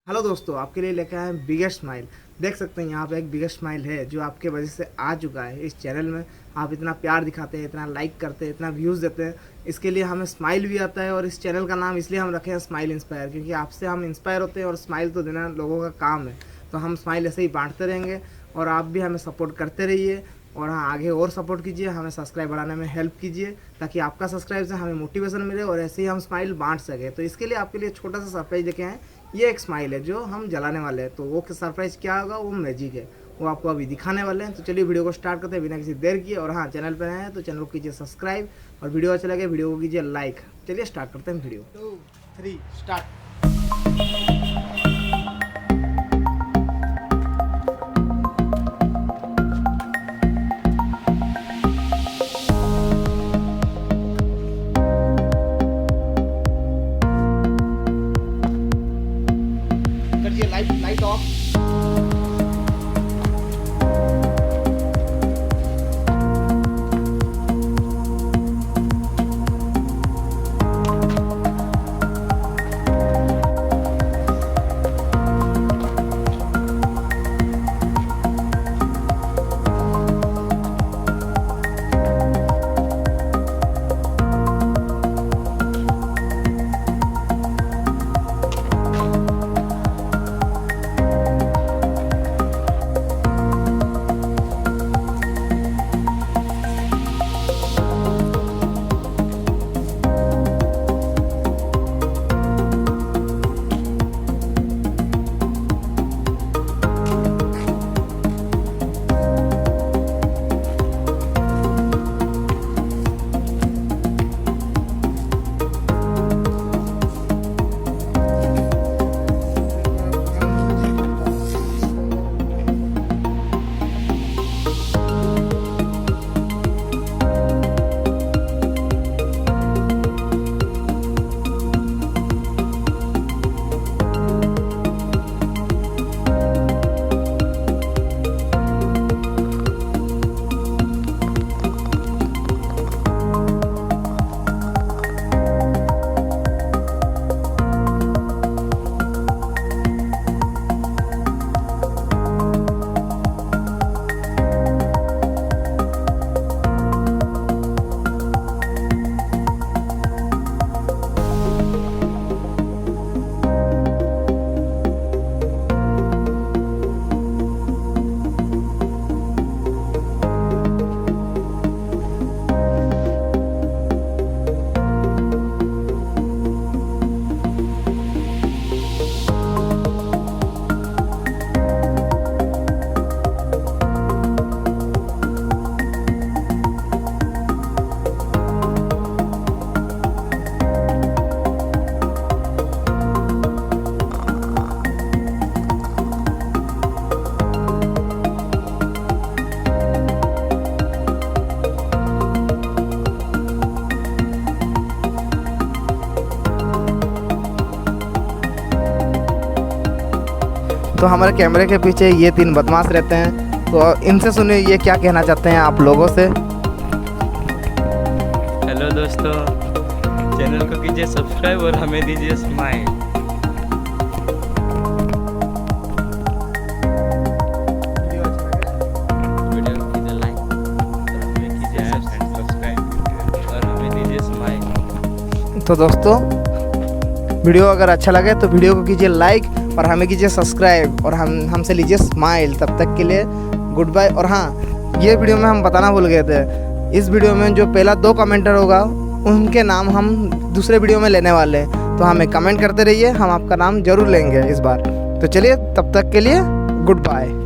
Hello दोस्तों, आपके लिए लेकर आए हैं बिगेस्ट स्माइल। देख सकते हैं यहाँ पे एक बिगेस्ट स्माइल है जो आपके वजह से आ चुका है इस चैनल में। आप इतना प्यार दिखाते हैं, इतना लाइक करते हैं, इतना व्यूज़ देते हैं, इसके लिए हमें स्माइल भी आता है। और इस चैनल का नाम इसलिए हम रखे हैं स्माइल इंस्पायर, क्योंकि आपसे हम इंस्पायर होते हैं और स्माइल तो देना लोगों का काम है। तो हम स्माइल ऐसे ही बांटते रहेंगे और आप भी हमें सपोर्ट करते रहिए। और हाँ, आगे और सपोर्ट कीजिए, हमें सब्सक्राइब बढ़ाने में हेल्प कीजिए, ताकि आपका सब्सक्राइब से हमें मोटिवेशन मिले और ऐसे ही हम स्माइल बांट सकें। तो इसके लिए आपके लिए छोटा सा सरप्राइज देखे हैं। ये एक स्माइल है जो हम जलाने वाले हैं। तो वो सरप्राइज क्या होगा, वो मैजिक है, वो आपको अभी दिखाने वाले हैं। तो चलिए वीडियो को स्टार्ट करते हैं बिना किसी देर किए। और हाँ, चैनल पर नए हैं तो चैनल को कीजिए सब्सक्राइब और वीडियो अच्छा लगे वीडियो को कीजिए लाइक। चलिए स्टार्ट करते हैं वीडियो। 2 3 स्टार्ट। करिए लाइट ऑफ। तो हमारे कैमरे के पीछे ये 3 बदमाश रहते हैं। तो इनसे सुनिए ये क्या कहना चाहते हैं आप लोगों से। हेलो दोस्तों, चैनल को कीजिए सब्सक्राइब और हमें दीजिए स्माइल। वीडियो को कीजिए लाइक और हमें कीजिए सब्सक्राइब और हमें दीजिए स्माइल। तो दोस्तों, वीडियो अगर अच्छा लगे तो वीडियो को कीजिए लाइक और हमें कीजिए सब्सक्राइब और हमसे लीजिए स्माइल। तब तक के लिए गुड बाय। और हाँ, ये वीडियो में हम बताना भूल गए थे, इस वीडियो में जो पहला 2 कमेंटर होगा उनके नाम हम दूसरे वीडियो में लेने वाले हैं। तो हमें कमेंट करते रहिए, हम आपका नाम ज़रूर लेंगे इस बार। तो चलिए, तब तक के लिए गुड बाय।